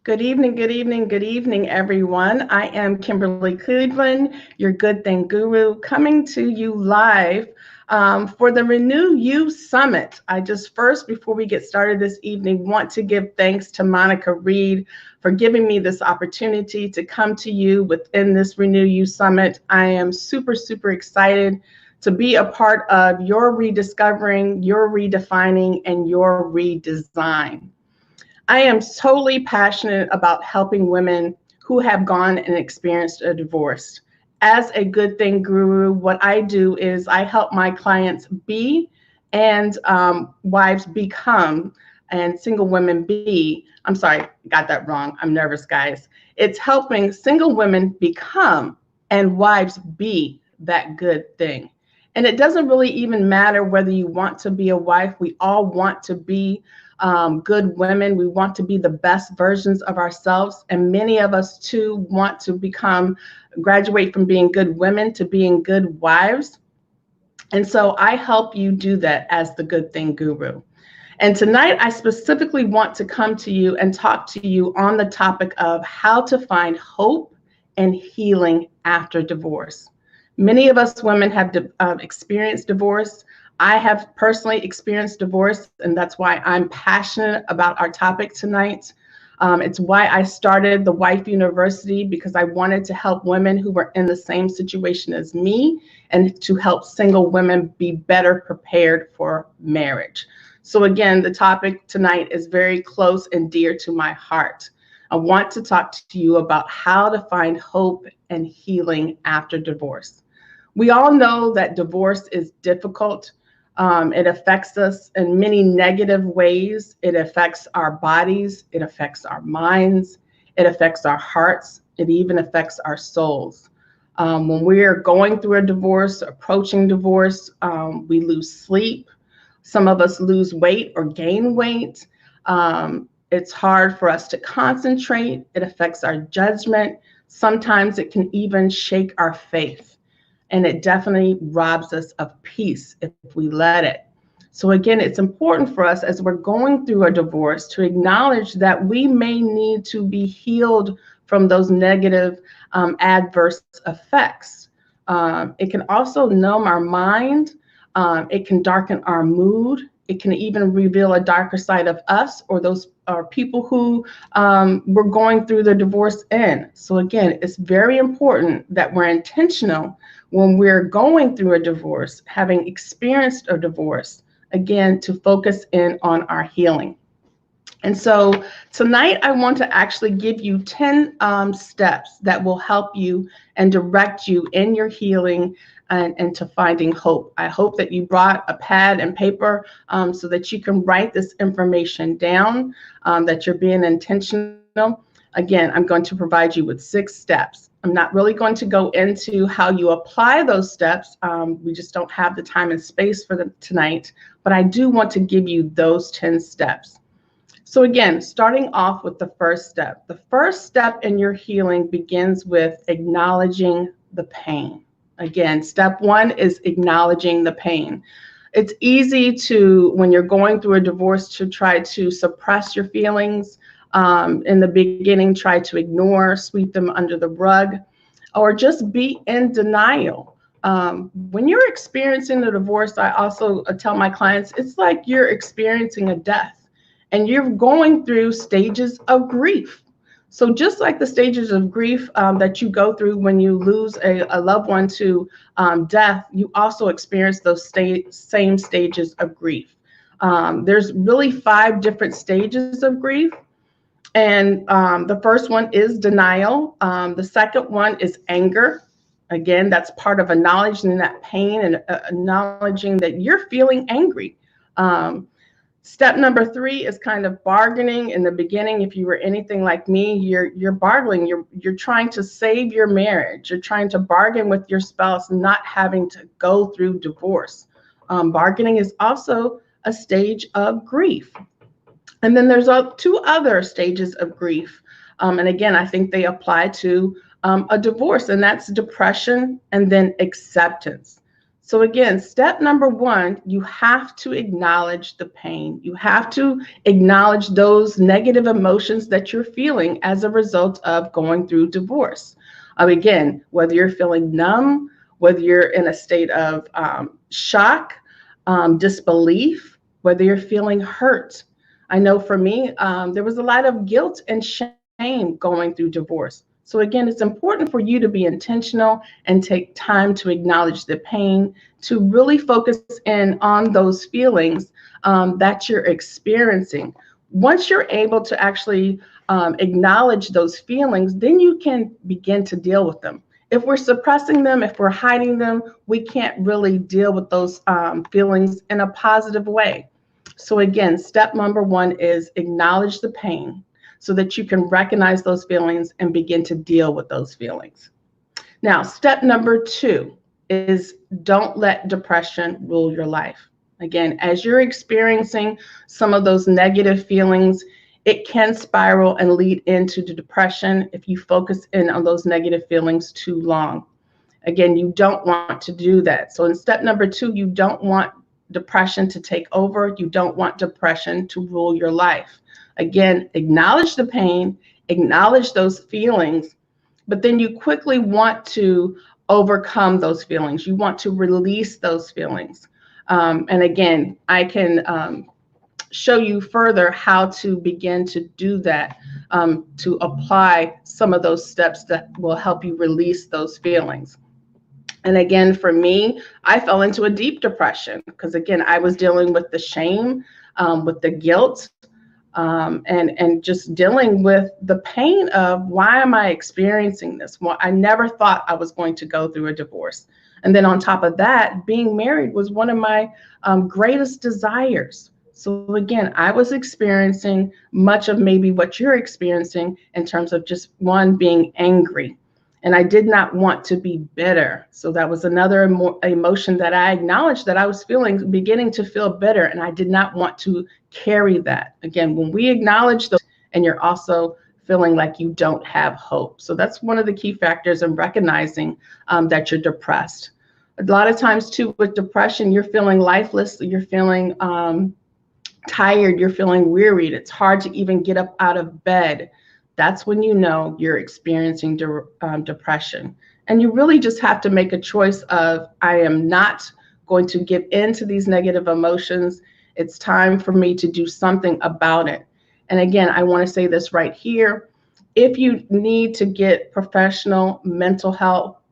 Good evening, good evening, good evening, everyone. I am Kimberly Cleveland, your Good Thing Guru, coming to you live for the Renew You Summit. I just first, before we get started this evening, want to give thanks to Monica Reed for giving me this opportunity to come to you within this Renew You Summit. I am super, super excited to be a part of your rediscovering, your redefining, and your redesign. I am totally passionate about helping women who have gone and experienced a divorce. As a Good Thing Guru, what I do is I help my clients be and wives become and single women be. I'm sorry, got that wrong. I'm nervous, guys. It's helping single women become and wives be that good thing. And it doesn't really even matter whether you want to be a wife. We all want to be good women. We want to be the best versions of ourselves. And many of us too want to graduate from being good women to being good wives. And so I help you do that as the Good Thing Guru. And tonight I specifically want to come to you and talk to you on the topic of how to find hope and healing after divorce. Many of us women have experienced divorce. I have personally experienced divorce, and that's why I'm passionate about our topic tonight. It's why I started the Wife University, because I wanted to help women who were in the same situation as me and to help single women be better prepared for marriage. So again, the topic tonight is very close and dear to my heart. I want to talk to you about how to find hope and healing after divorce. We all know that divorce is difficult. It affects us in many negative ways. It affects our bodies. It affects our minds. It affects our hearts. It even affects our souls. When we're going through a divorce, approaching divorce, we lose sleep. Some of us lose weight or gain weight. It's hard for us to concentrate. It affects our judgment. Sometimes it can even shake our faith. And it definitely robs us of peace if we let it. So again, it's important for us as we're going through a divorce to acknowledge that we may need to be healed from those negative adverse effects. It can also numb our mind. It can darken our mood. It can even reveal a darker side of us or those people who we're going through the divorce in. So again, it's very important that we're intentional when we're going through a divorce, having experienced a divorce, again, to focus in on our healing. And so tonight I want to actually give you 10 steps that will help you and direct you in your healing and to finding hope. I hope that you brought a pad and paper so that you can write this information down, that you're being intentional. Again, I'm going to provide you with 6 steps. I'm not really going to go into how you apply those steps. We just don't have the time and space for them tonight, but I do want to give you those 10 steps. So again, starting off with the first step. The first step in your healing begins with acknowledging the pain. Again, step 1 is acknowledging the pain. It's easy to, when you're going through a divorce, to try to suppress your feelings. In the beginning, try to ignore, sweep them under the rug, or just be in denial. When you're experiencing a divorce, I also tell my clients, it's like you're experiencing a death and you're going through stages of grief. So just like the stages of grief that you go through when you lose a loved one to death, you also experience those same stages of grief. There's really 5 different stages of grief. And the first one is denial. The second one is anger. Again, that's part of acknowledging that pain and acknowledging that you're feeling angry. Step number 3 is kind of bargaining. In the beginning, if you were anything like me, you're bargaining. You're trying to save your marriage. You're trying to bargain with your spouse, not having to go through divorce. Bargaining is also a stage of grief. And then there's 2 other stages of grief. And again, I think they apply to a divorce, and that's depression and then acceptance. So again, step number one, you have to acknowledge the pain. You have to acknowledge those negative emotions that you're feeling as a result of going through divorce. Again, whether you're feeling numb, whether you're in a state of shock, disbelief, whether you're feeling hurt. I know for me, there was a lot of guilt and shame going through divorce. So again, it's important for you to be intentional and take time to acknowledge the pain, to really focus in on those feelings that you're experiencing. Once you're able to actually acknowledge those feelings, then you can begin to deal with them. If we're suppressing them, if we're hiding them, we can't really deal with those feelings in a positive way. So again, step number one is acknowledge the pain so that you can recognize those feelings and begin to deal with those feelings. Now, step number two is don't let depression rule your life. Again, as you're experiencing some of those negative feelings, it can spiral and lead into the depression if you focus in on those negative feelings too long. Again, you don't want to do that. So in step number two, you don't want depression to take over. You don't want depression to rule your life. Again, acknowledge the pain, acknowledge those feelings, but then you quickly want to overcome those feelings. You want to release those feelings. And again, I can show you further how to begin to do that, to apply some of those steps that will help you release those feelings. And again, for me, I fell into a deep depression because, again, I was dealing with the shame, with the guilt, and just dealing with the pain of why am I experiencing this? Well, I never thought I was going to go through a divorce. And then on top of that, being married was one of my greatest desires. So again, I was experiencing much of maybe what you're experiencing in terms of just one, being angry. And I did not want to be bitter. So that was another emotion that I acknowledged that I was feeling, beginning to feel bitter. And I did not want to carry that. Again, when we acknowledge those, and you're also feeling like you don't have hope. So that's one of the key factors in recognizing that you're depressed. A lot of times too, with depression, you're feeling lifeless, you're feeling tired, you're feeling wearied. It's hard to even get up out of bed. That's when you know you're experiencing depression. And you really just have to make a choice of, I am not going to give in to these negative emotions. It's time for me to do something about it. And again, I want to say this right here. If you need to get professional mental help,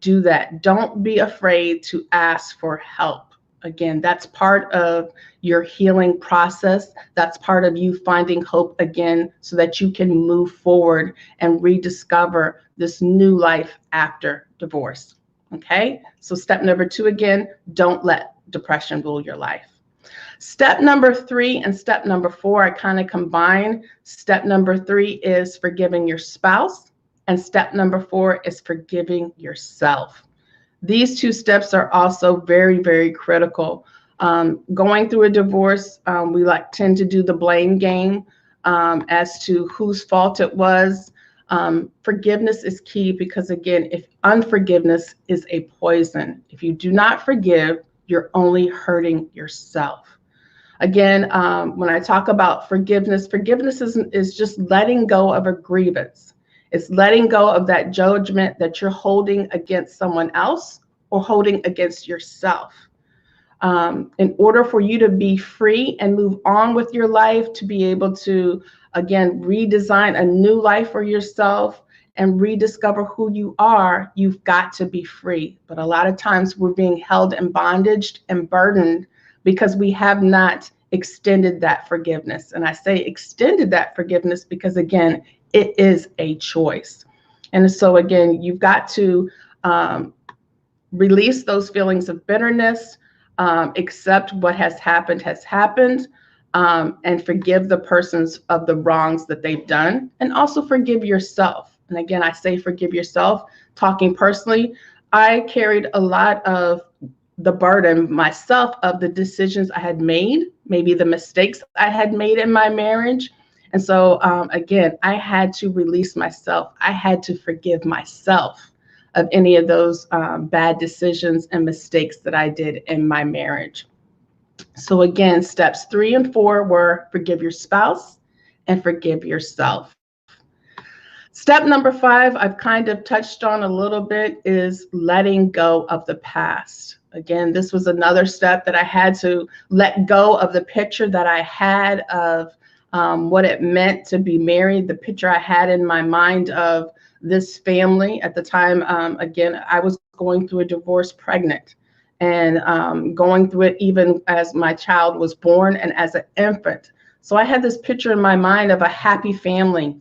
do that. Don't be afraid to ask for help. Again, that's part of your healing process. That's part of you finding hope again so that you can move forward and rediscover this new life after divorce. Okay, so step number two, again, don't let depression rule your life. Step number three and step number four, I kind of combine. Step number three is forgiving your spouse, and step number four is forgiving yourself. These two steps are also very, very critical. Going through a divorce, we tend to do the blame game as to whose fault it was. Forgiveness is key because, again, if unforgiveness is a poison, if you do not forgive, you're only hurting yourself. Again, when I talk about forgiveness, forgiveness is just letting go of a grievance. It's letting go of that judgment that you're holding against someone else or holding against yourself. In order for you to be free and move on with your life, to be able to, again, redesign a new life for yourself and rediscover who you are, you've got to be free. But a lot of times we're being held in bondage and burdened because we have not extended that forgiveness. And I say extended that forgiveness because, again, it is a choice. And so, again, you've got to release those feelings of bitterness, accept what has happened, and forgive the persons of the wrongs that they've done, and also forgive yourself. And again, I say forgive yourself. Talking personally, I carried a lot of the burden myself of the decisions I had made, maybe the mistakes I had made in my marriage. And so, again, I had to release myself. I had to forgive myself. of any of those bad decisions and mistakes that I did in my marriage. So again, steps 3 and 4 were forgive your spouse and forgive yourself. Step number 5, I've kind of touched on a little bit, is letting go of the past. Again, this was another step that I had to let go of the picture that I had of what it meant to be married, the picture I had in my mind of this family. At the time, again, I was going through a divorce pregnant, and going through it even as my child was born and as an infant. So I had this picture in my mind of a happy family,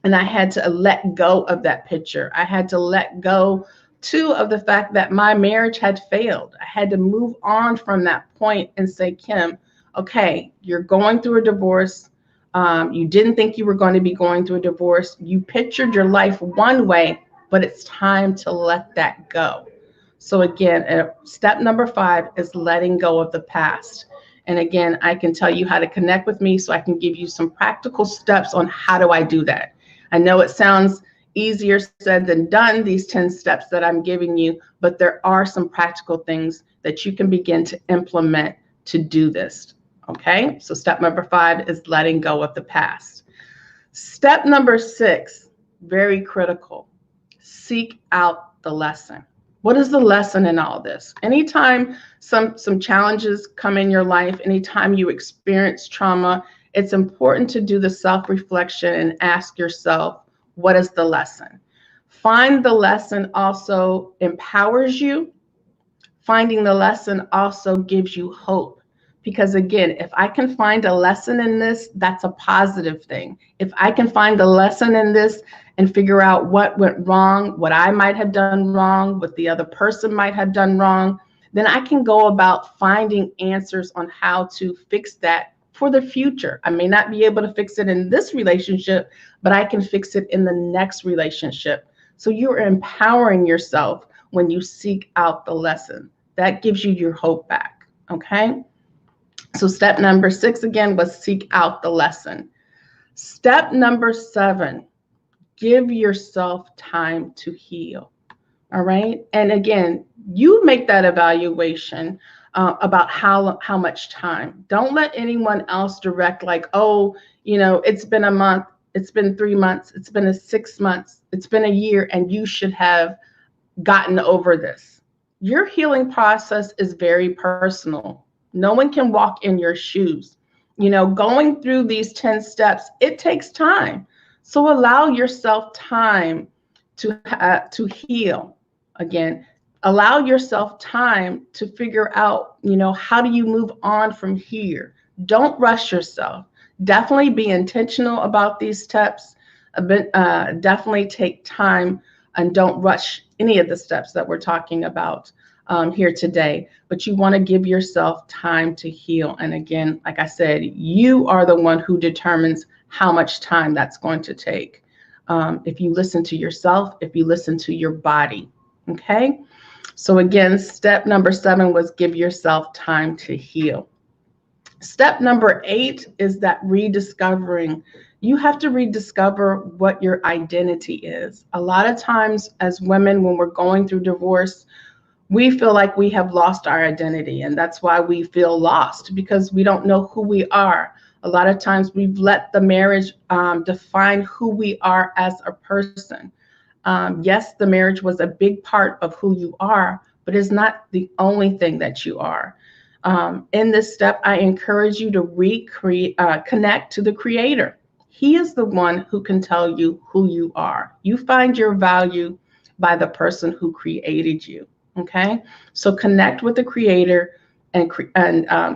and I had to let go of that picture. I had to let go, too, of the fact that my marriage had failed. I had to move on from that point and say, Kim, okay, you're going through a divorce. You didn't think you were going to be going through a divorce. You pictured your life one way, but it's time to let that go. So again, step number 5 is letting go of the past. And again, I can tell you how to connect with me so I can give you some practical steps on how do I do that. I know it sounds easier said than done, these 10 steps that I'm giving you, but there are some practical things that you can begin to implement to do this. Okay, so step number 5 is letting go of the past. Step number 6, very critical, seek out the lesson. What is the lesson in all this? Anytime some challenges come in your life, anytime you experience trauma, it's important to do the self-reflection and ask yourself, what is the lesson? Find the lesson also empowers you. Finding the lesson also gives you hope. Because again, if I can find a lesson in this, that's a positive thing. If I can find a lesson in this and figure out what went wrong, what I might have done wrong, what the other person might have done wrong, then I can go about finding answers on how to fix that for the future. I may not be able to fix it in this relationship, but I can fix it in the next relationship. So you're empowering yourself when you seek out the lesson. That gives you your hope back, okay? So step number 6, again, was seek out the lesson. Step number 7, give yourself time to heal, all right? And again, you make that evaluation about how much time. Don't let anyone else direct like, oh, you know, it's been a month, it's been 3 months, it's been 6 months, it's been a year, and you should have gotten over this. Your healing process is very personal. No one can walk in your shoes. You know, going through these 10 steps, it takes time. So allow yourself time to heal. Again, allow yourself time to figure out, you know, how do you move on from here? Don't rush yourself. Definitely be intentional about these steps. Definitely take time and don't rush any of the steps that we're talking about here today, but you want to give yourself time to heal. And again, like I said, you are the one who determines how much time that's going to take. If you listen to yourself, if you listen to your body, okay? So again, step number 7 was give yourself time to heal. Step number 8 is that rediscovering. You have to rediscover what your identity is. A lot of times as women, when we're going through divorce, we feel like we have lost our identity, and that's why we feel lost, because we don't know who we are. A lot of times we've let the marriage define who we are as a person. Yes, the marriage was a big part of who you are, but it's not the only thing that you are. In this step, I encourage you to connect to the Creator. He is the one who can tell you who you are. You find your value by the person who created you. Okay, so connect with the Creator and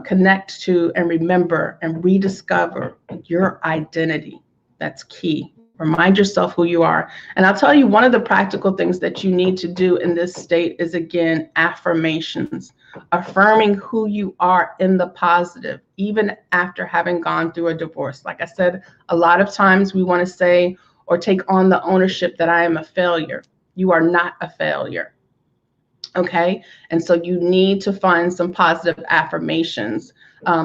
connect to and remember and rediscover your identity. That's key. Remind yourself who you are. And I'll tell you, one of the practical things that you need to do in this state is, again, affirmations. Affirming who you are in the positive, even after having gone through a divorce. Like I said, a lot of times we want to say or take on the ownership that I am a failure. You are not a failure. Okay, and so you need to find some positive affirmations,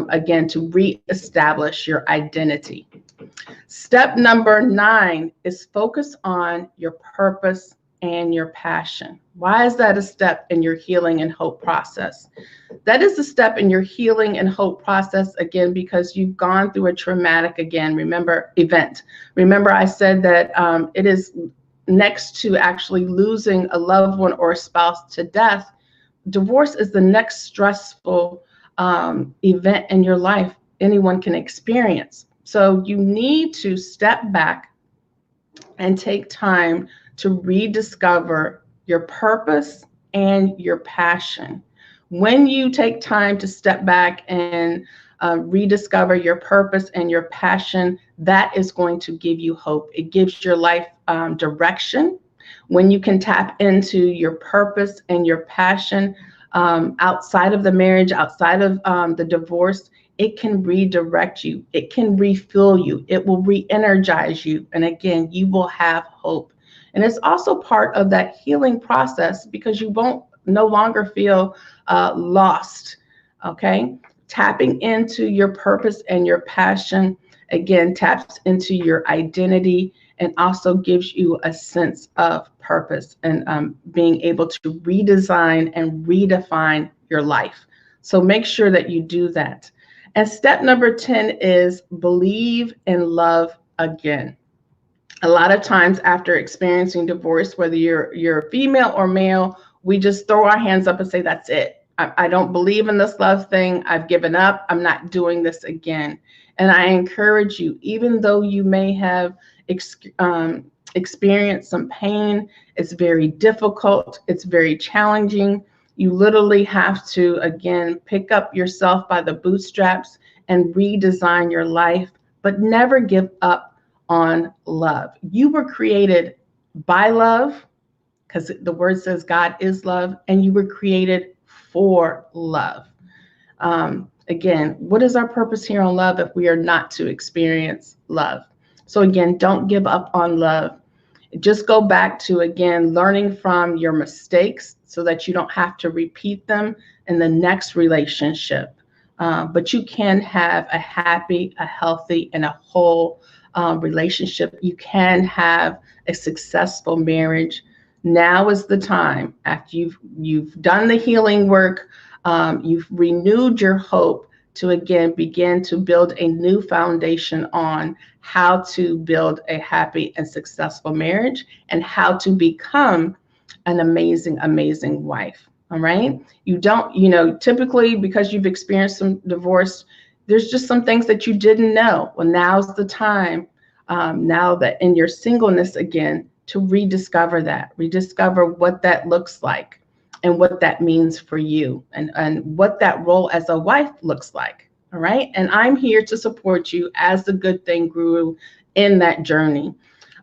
again, to reestablish your identity. Step number 9 is focus on your purpose and your passion. Why is that a step in your healing and hope process? That is a step in your healing and hope process, again, because you've gone through a traumatic, event. Remember, I said that it is next to actually losing a loved one or a spouse to death. Divorce is the next stressful event in your life anyone can experience. So you need to step back and take time to rediscover your purpose and your passion. When you take time to step back and rediscover your purpose and your passion, that is going to give you hope. It gives your life direction. When you can tap into your purpose and your passion outside of the marriage, outside of the divorce, it can redirect you. It can refuel you. It will re-energize you. And again, you will have hope. And it's also part of that healing process because you won't no longer feel lost. Okay. Tapping into your purpose and your passion, again, taps into your identity and also gives you a sense of purpose and being able to redesign and redefine your life. So make sure that you do that. And step number 10 is believe and love again. A lot of times after experiencing divorce, whether you're female or male, we just throw our hands up and say, that's it. I don't believe in this love thing. I've given up. I'm not doing this again. And I encourage you, even though you may have experienced some pain, it's very difficult, it's very challenging. You literally have to, again, pick up yourself by the bootstraps and redesign your life, but never give up on love. You were created by love, because the word says God is love, and you were created for love. Again, what is our purpose here on love if we are not to experience love? So again, don't give up on love. Just go back to, again, learning from your mistakes so that you don't have to repeat them in the next relationship. But you can have a happy, a healthy, and a whole relationship. You can have a successful marriage. Now is the time, after you've done the healing work, you've renewed your hope, to again begin to build a new foundation on how to build a happy and successful marriage and how to become an amazing, amazing wife. All right. You don't, typically because you've experienced some divorce, there's just some things that you didn't know. Well, now's the time, now that in your singleness again, to rediscover what that looks like and what that means for you and what that role as a wife looks like. All right. And I'm here to support you as the Good Thing Guru in that journey.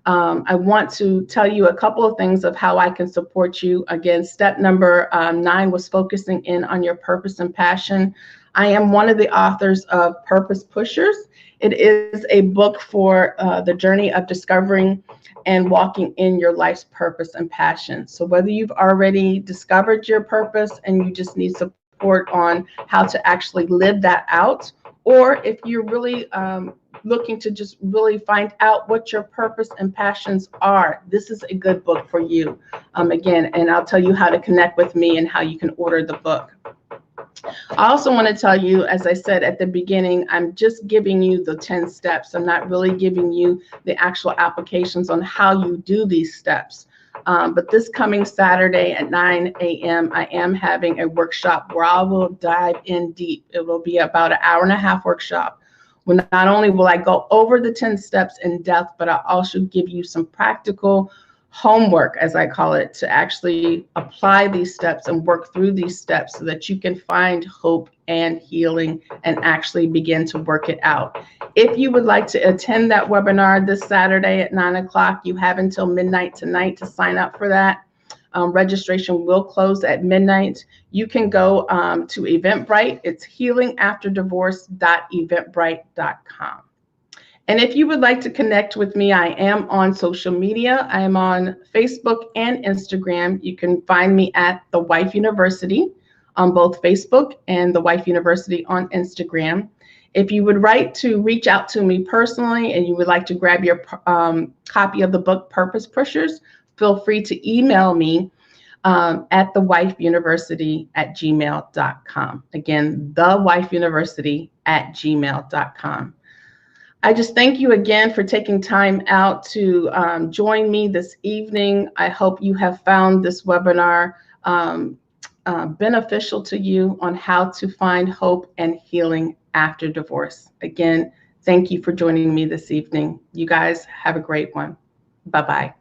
I want to tell you a couple of things of how I can support you. Again, step number 9 was focusing in on your purpose and passion. I am one of the authors of Purpose Pushers. It is a book for the journey of discovering and walking in your life's purpose and passion. So whether you've already discovered your purpose and you just need support on how to actually live that out, or if you're really looking to just really find out what your purpose and passions are, this is a good book for you. Again, and I'll tell you how to connect with me and how you can order the book. I also want to tell you, as I said at the beginning, I'm just giving you the 10 steps. I'm not really giving you the actual applications on how you do these steps. But this coming Saturday at 9 a.m., I am having a workshop where I will dive in deep. It will be about an hour-and-a-half workshop. Well, not only will I go over the 10 steps in depth, but I'll also give you some practical homework, as I call it, to actually apply these steps and work through these steps so that you can find hope and healing and actually begin to work it out. If you would like to attend that webinar this Saturday at 9 o'clock, you have until midnight tonight to sign up for that. Registration will close at midnight. You can go to Eventbrite. It's healingafterdivorce.eventbrite.com. And if you would like to connect with me, I am on social media. I am on Facebook and Instagram. You can find me at The Wife University on both Facebook and The Wife University on Instagram. If you would like to reach out to me personally and you would like to grab your copy of the book Purpose Pushers, feel free to email me at thewifeuniversity@gmail.com. Again, thewifeuniversity@gmail.com. I just thank you again for taking time out to join me this evening. I hope you have found this webinar beneficial to you on how to find hope and healing after divorce. Again, thank you for joining me this evening. You guys have a great one. Bye-bye.